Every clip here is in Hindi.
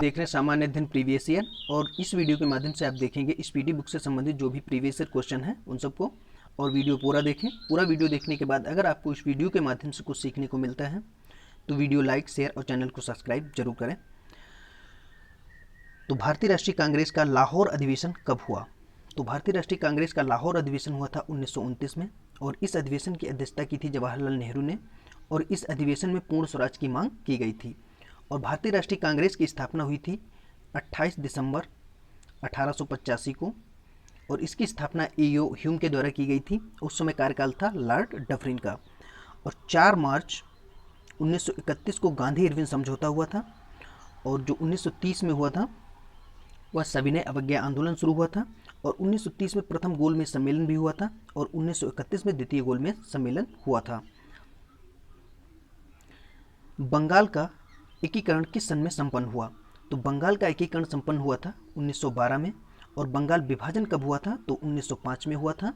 देख रहे हैं सामान्य अध्ययन प्रीवियस ईयर, और इस वीडियो के माध्यम से आप देखेंगे इस पीडी बुक से संबंधित जो भी प्रीवियस ईयर क्वेश्चन है उन सबको। और वीडियो पूरा देखें। पूरा वीडियो देखने के बाद अगर आपको इस वीडियो के माध्यम से कुछ सीखने को मिलता है तो वीडियो लाइक, शेयर और चैनल को सब्सक्राइब जरूर करें। तो भारतीय राष्ट्रीय कांग्रेस का लाहौर अधिवेशन कब हुआ? तो भारतीय राष्ट्रीय कांग्रेस का लाहौर अधिवेशन हुआ था 1929 में, और इस अधिवेशन की अध्यक्षता की थी जवाहरलाल नेहरू ने, और इस अधिवेशन में पूर्ण स्वराज की मांग की गई थी। और भारतीय राष्ट्रीय कांग्रेस की स्थापना हुई थी 28 दिसंबर 1885 को, और इसकी स्थापना ए.ओ. ह्यूम के द्वारा की गई थी। उस समय कार्यकाल था लॉर्ड डफरिन का। और 4 मार्च 1931 को गांधी इरविन समझौता हुआ था, और जो 1930 में हुआ था वह सविनय अवज्ञा आंदोलन शुरू हुआ था। और 1930 में प्रथम गोलमेज सम्मेलन भी हुआ था, और 1931 में द्वितीय गोलमेज सम्मेलन हुआ था। बंगाल का एकीकरण किस सन में संपन्न हुआ? तो बंगाल का एकीकरण संपन्न हुआ था 1912 में। और बंगाल विभाजन कब हुआ था? तो 1905 में हुआ था।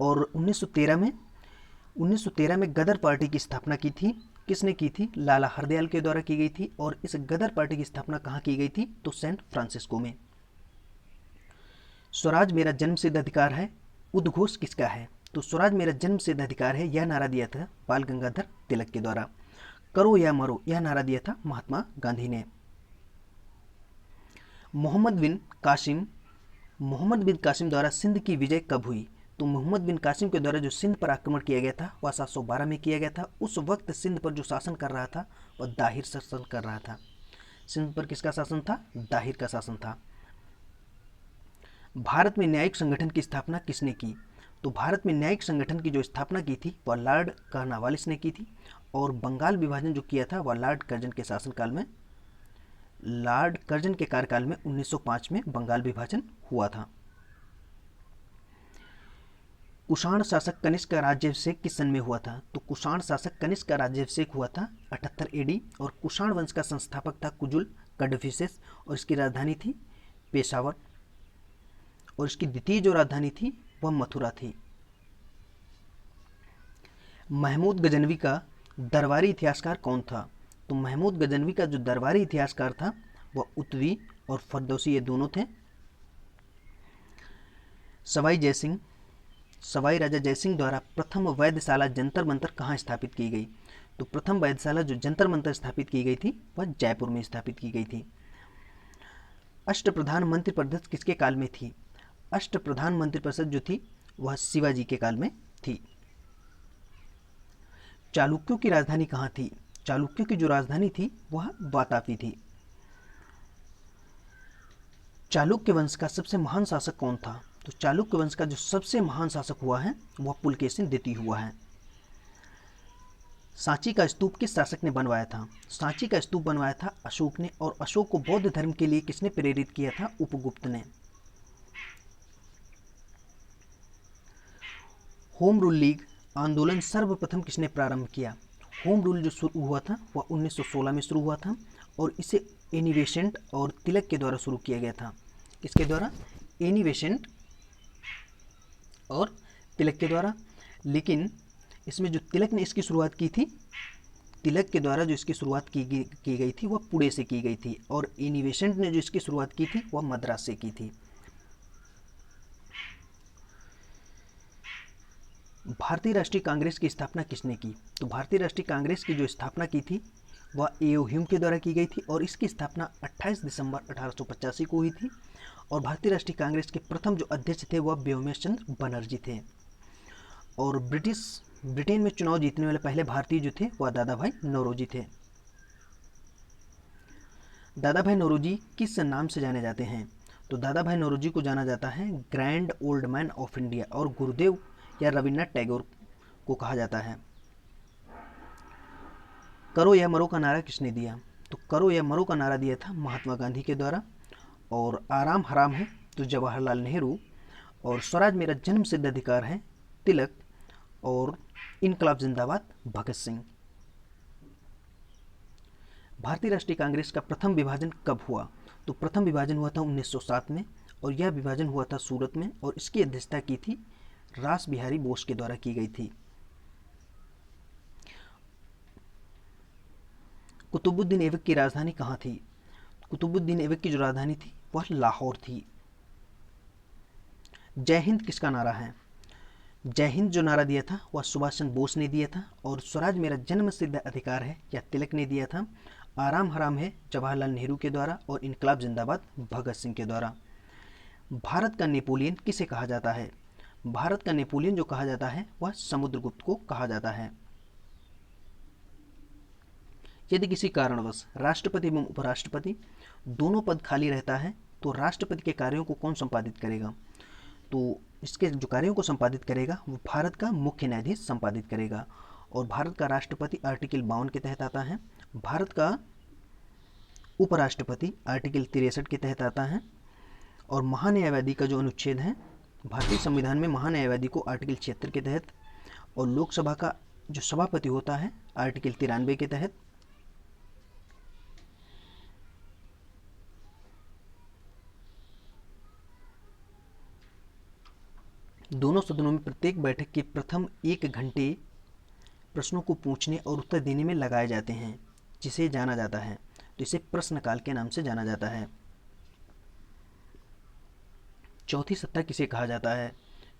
और 1913 में गदर पार्टी की स्थापना की थी। किसने की थी? लाला हरदयाल के द्वारा की गई थी। और इस गदर पार्टी की स्थापना कहाँ की गई थी? तो सैन फ्रांसिस्को में। स्वराज मेरा जन्मसिद्ध अधिकार है उद्घोष किसका है? तो स्वराज मेरा जन्मसिद्ध अधिकार है यह नारा दिया था बाल गंगाधर तिलक के द्वारा। करो या मरो यह नारा दिया था महात्मा गांधी ने। मोहम्मद बिन कासिम द्वारा सिंध की विजय कब हुई? तो मोहम्मद बिन कासिम के द्वारा जो सिंध पर आक्रमण किया गया था वह 712 में किया गया था। उस वक्त सिंध पर जो शासन कर रहा था वह दाहिर शासन कर रहा था। सिंध पर किसका शासन था? दाहिर का शासन था। भारत में न्यायिक संगठन की स्थापना किसने की? तो भारत में न्यायिक संगठन की जो स्थापना की थी वह लॉर्ड कार्नवालिस ने की थी। और बंगाल विभाजन जो किया था वह लॉर्ड कर्जन के शासनकाल में, लॉर्ड कर्जन के कार्यकाल में 1905 में बंगाल विभाजन हुआ था। कुषाण शासक कनिष्क का राज्याभिषेक किस सन में हुआ था? तो कुषाण शासक कनिष्क का राज्याभिषेक हुआ था 78 एडी। और कुषाण वंश का संस्थापक था कुजुल कडफिसेस, और इसकी राजधानी थी पेशावर। और इसकी द्वितीय जो राजधानी थी वह मथुरा थी। महमूद गजनवी का दरबारी इतिहासकार कौन था? तो महमूद गजनवी का जो दरबारी इतिहासकार था वह उत्वी और फरदौसी, ये दोनों थे। सवाई राजा जयसिंह द्वारा प्रथम वैधशाला जंतर मंतर कहाँ स्थापित की गई? तो प्रथम वैधशाला जो जंतर मंतर स्थापित की गई थी वह जयपुर में स्थापित की गई थी। अष्टप्रधान मंत्रिपरिषद किसके काल में थी? अष्टप्रधान मंत्रिपरिषद जो थी वह शिवाजी के काल में थी। चालुक्यों की राजधानी कहाँ थी? चालुक्यों की जो राजधानी थी वह वातापी थी। चालुक्य वंश का सबसे महान शासक कौन था? तो चालुक्य वंश का जो सबसे महान शासक हुआ है वह पुलकेशिन द्वितीय हुआ है। सांची का स्तूप किस शासक ने बनवाया था? सांची का स्तूप बनवाया था अशोक ने। और अशोक को बौद्ध धर्म के लिए किसने प्रेरित किया था? उपगुप्त ने। होम रूल लीग आंदोलन सर्वप्रथम किसने प्रारंभ किया? होम रूल जो शुरू हुआ था वह 1916 में शुरू हुआ था, और इसे एनी बेसेंट और तिलक के द्वारा शुरू किया गया था। किसके द्वारा? एनी बेसेंट और तिलक के द्वारा। लेकिन इसमें जो तिलक ने इसकी शुरुआत की थी, तिलक के द्वारा जो इसकी शुरुआत की गई थी वह पुणे से की गई थी, और एनी बेसेंट ने जो इसकी शुरुआत की थी वह मद्रास से की थी। भारतीय राष्ट्रीय कांग्रेस की स्थापना किसने की? तो भारतीय राष्ट्रीय कांग्रेस की जो स्थापना की थी वह ए.ओ. ह्यूम के द्वारा की गई थी, और इसकी स्थापना 28 दिसंबर 1885 को हुई थी। और भारतीय राष्ट्रीय कांग्रेस के प्रथम जो अध्यक्ष थे वह व्योमेश चंद्र बनर्जी थे। और ब्रिटेन में चुनाव जीतने वाले पहले भारतीय जो थे वह दादा भाई नौरोजी थे। दादा भाई नौरोजी किस नाम से जाने जाते हैं? तो दादा भाई नौरोजी को जाना जाता है grand old man of India, और गुरुदेव या रविन्द्रनाथ टैगोर को कहा जाता है। करो या मरो का नारा किसने दिया? तो करो या मरो का नारा दिया था महात्मा गांधी के द्वारा। और आराम हराम है तो जवाहरलाल नेहरू। और स्वराज मेरा जन्म सिद्ध अधिकार है तिलक। और इनकलाब जिंदाबाद भगत सिंह। भारतीय राष्ट्रीय कांग्रेस का प्रथम विभाजन कब हुआ? तो प्रथम विभाजन हुआ था 1907 में, और यह विभाजन हुआ था सूरत में, और इसकी अध्यक्षता की थी रास बिहारी बोस के द्वारा की गई थी। कुतुबुद्दीन ऐबक की राजधानी कहाँ थी? कुतुबुद्दीन ऐबक की जो राजधानी थी वह लाहौर थी। जय हिंद किसका नारा है? जय हिंद जो नारा दिया था वह सुभाष चंद्र बोस ने दिया था, और स्वराज मेरा जन्म सिद्ध अधिकार है या तिलक ने दिया था। आराम हराम है जवाहरलाल नेहरू के द्वारा, और इनकलाब जिंदाबाद भगत सिंह के द्वारा। भारत का नेपोलियन किसे कहा जाता है? भारत का नेपोलियन जो कहा जाता है वह समुद्रगुप्त को कहा जाता है। यदि किसी कारणवश राष्ट्रपति एवं उपराष्ट्रपति दोनों पद खाली रहता है तो राष्ट्रपति के कार्यों को कौन संपादित करेगा? तो इसके जो कार्यों को संपादित करेगा वो भारत का मुख्य न्यायाधीश संपादित करेगा। और भारत का राष्ट्रपति आर्टिकल 52 के तहत आता है। भारत का उपराष्ट्रपति आर्टिकल 63 के तहत आता है। और महान्यायवादी का जो अनुच्छेद है भारतीय संविधान में, महान्यायवादी को आर्टिकल 76 के तहत, और लोकसभा का जो सभापति होता है आर्टिकल 93 के तहत। दोनों सदनों में प्रत्येक बैठक के प्रथम 1 घंटे प्रश्नों को पूछने और उत्तर देने में लगाए जाते हैं, जिसे जाना जाता है, तो इसे प्रश्नकाल के नाम से जाना जाता है। चौथी सत्ता किसे कहा जाता है?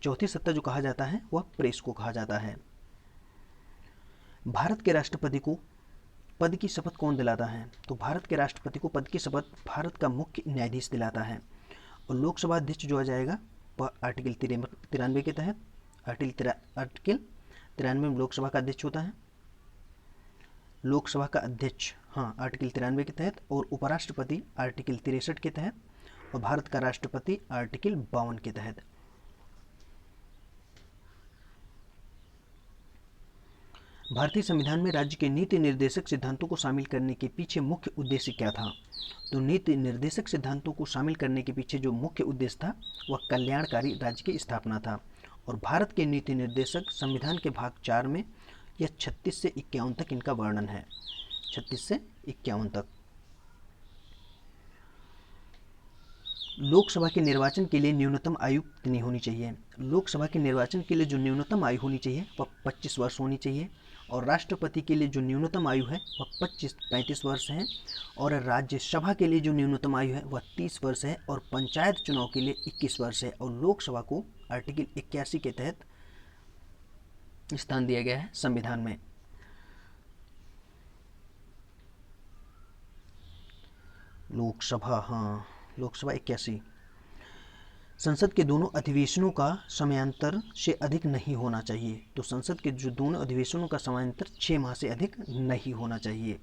चौथी सत्ता जो कहा जाता है वह प्रेस को कहा जाता है। भारत के राष्ट्रपति को पद की शपथ कौन दिलाता है? तो भारत के राष्ट्रपति को पद की शपथ भारत का मुख्य न्यायाधीश दिलाता है। और लोकसभा अध्यक्ष जो आ जाएगा वह आर्टिकल 93 के तहत, आर्टिकल 93 में लोकसभा का अध्यक्ष होता है, लोकसभा का अध्यक्ष, हाँ, आर्टिकल 93 के तहत, और उपराष्ट्रपति आर्टिकल 63 के तहत, और भारत का राष्ट्रपति आर्टिकल 52 के तहत। भारतीय संविधान में राज्य के नीति निर्देशक सिद्धांतों को शामिल करने के पीछे मुख्य उद्देश्य क्या था? तो नीति निर्देशक सिद्धांतों को शामिल करने के पीछे जो मुख्य उद्देश्य था वह कल्याणकारी राज्य की स्थापना था। और भारत के नीति निर्देशक संविधान के भाग 4 में यह 36 से 51 तक इनका वर्णन है, 36 से 51 तक। लोकसभा के निर्वाचन के लिए न्यूनतम आयु कितनी होनी चाहिए? लोकसभा के निर्वाचन के लिए जो न्यूनतम आयु होनी चाहिए वह 25 वर्ष होनी चाहिए। और राष्ट्रपति के लिए जो न्यूनतम आयु है वह 35 वर्ष है। और राज्यसभा के लिए जो न्यूनतम आयु है वह 30 वर्ष है। और पंचायत चुनाव के लिए 21 वर्ष है। और लोकसभा को आर्टिकल 81 के तहत स्थान दिया गया है संविधान में। लोकसभा, हाँ, लोकसभा 81। संसद के दोनों अधिवेशनों का समयांतर से अधिक नहीं होना चाहिए। तो संसद के जो दोनों अधिवेशनों का समयांतर 6 माह से अधिक नहीं होना चाहिए।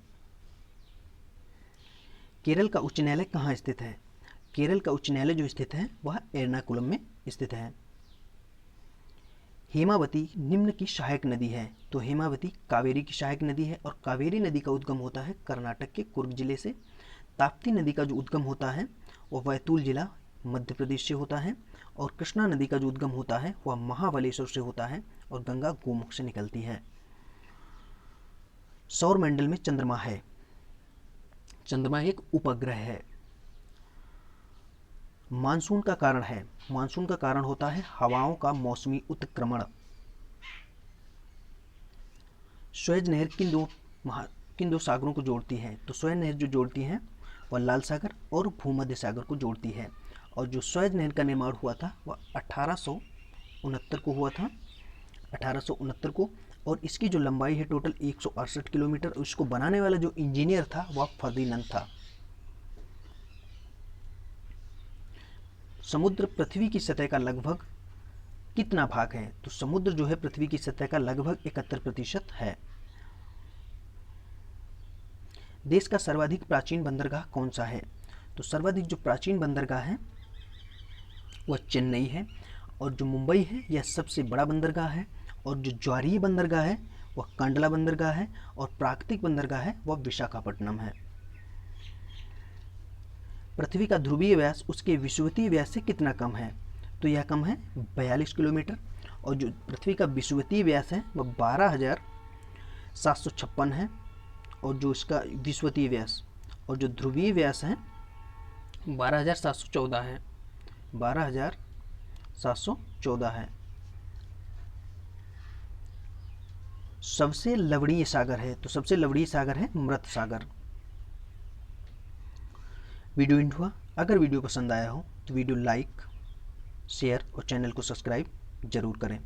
केरल का उच्च न्यायालय कहाँ स्थित है? केरल का उच्च न्यायालय जो स्थित है वह एर्नाकुलम में स्थित है। हेमावती निम्न की सहायक नदी है। तो हेमावती कावेरी की सहायक नदी है। और कावेरी नदी का उद्गम होता है कर्नाटक के कुर्ग जिले से। ताप्ती नदी का जो उद्गम होता है वह बैतूल जिला मध्य प्रदेश से होता है। और कृष्णा नदी का जो उद्गम होता है वह महाबलेश्वर से होता है। और गंगा गोमुख से निकलती है। सौर मंडल में चंद्रमा है। चंद्रमा एक उपग्रह है। मानसून का कारण है। मानसून का कारण होता है हवाओं का मौसमी उत्क्रमण। स्वेज नहर किन दो सागरों को जोड़ती है? तो स्वेज नहर जो जोड़ती है वह लाल सागर और भूमध्य सागर को जोड़ती है। और जो स्वेज नहर का निर्माण हुआ था वह 1869 को हुआ था, 1869 को। और इसकी जो लंबाई है टोटल 168 किलोमीटर। उसको बनाने वाला जो इंजीनियर था वह फर्दिनंद था। समुद्र पृथ्वी की सतह का लगभग कितना भाग है? तो समुद्र जो है पृथ्वी की सतह का लगभग 71% है। देश का सर्वाधिक प्राचीन बंदरगाह कौन सा है? तो सर्वाधिक जो प्राचीन बंदरगाह है वह चेन्नई है। और जो मुंबई है यह सबसे बड़ा बंदरगाह है। और जो ज्वारीय बंदरगाह है वह कांडला बंदरगाह है। और प्राकृतिक बंदरगाह है वह विशाखापट्टनम है। पृथ्वी का ध्रुवीय व्यास उसके विषुवतीय व्यास से कितना कम है? तो यह कम है 42 किलोमीटर। और जो पृथ्वी का विषुवतीय व्यास है वह 12,756 है। और जो इसका विषुवतीय व्यास और जो ध्रुवीय व्यास है 12,714 है, 12,714 है। सबसे लवणीय सागर है? तो सबसे लवणीय सागर है मृत सागर। वीडियो एंड हुआ। अगर वीडियो पसंद आया हो तो वीडियो लाइक, शेयर और चैनल को सब्सक्राइब जरूर करें।